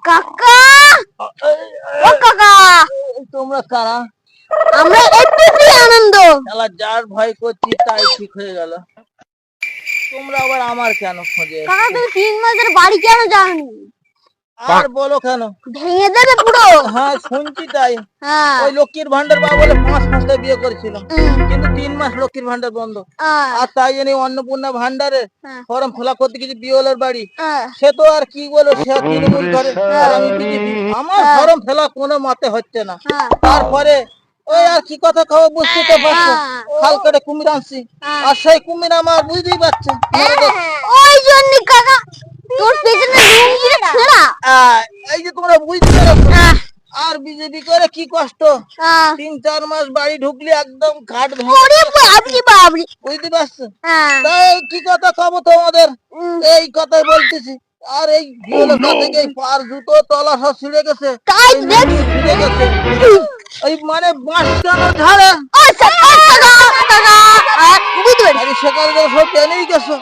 কাকা, ও কাকা, তোমরা কারা? আমরা একটু আনন্দ। শালা যার ভয় করছি তাই ঠিক হয়ে গেল। তোমরা আবার আমার কেন খোঁজে? কাকা তুমি 3 মাসের বাড়ি কেন যাওনি? আর বলো কেন? ভেঙে দেবে পুরো। হ্যাঁ শুনছি তাই। হ্যাঁ, ওই লক্ষ্মীর ভান্ডার বাবা বলে 5 মাসে বিয়ে করেছিল, কিন্তু 3 মাস লক্ষ্মীর ভান্ডার বন্ধ। আর তাই জন্য অন্নপূর্ণা ভান্ডারে ফর্ম ফিল আপ করতে গেছি বিওলার বাড়ি। সে তো আর কি বলো, সে তৃণমূল করে আর আমি বিজেপি। আমার ফর্ম ফিল আপ কোনো মতে হচ্ছে না। তারপরে ওই আর কি কথা খাবো বুঝতে তো পারছো, খাল কেটে কুমির আনছি, আর সেই কুমির আমার বুঝতেই পারছে। ওই জন্য কাকা তোর পেছনে লুঙ্গিটা ছেঁড়া। এই যে তোমরা বুঝতে পারছো, আর বিজেপি করে কি কষ্ট। 3-4 মাস বাড়ি ঢুকলি একদম ঘাট ওরে বাবরি বাবরি। বুঝতে পারছো? তাই কি কথা খাবো তোমাদের, এই কথাই বলতেছি। আর এই বিয়ের থেকে পার জুতো তলা সব ছিঁড়ে গেছে, তাই ছিঁড়ে গেছে। এই মানে বাঁশ কেন ঝাড়ে কাকা কাকা বুঝতে পারি। সকালে সব টেনেই গেছো।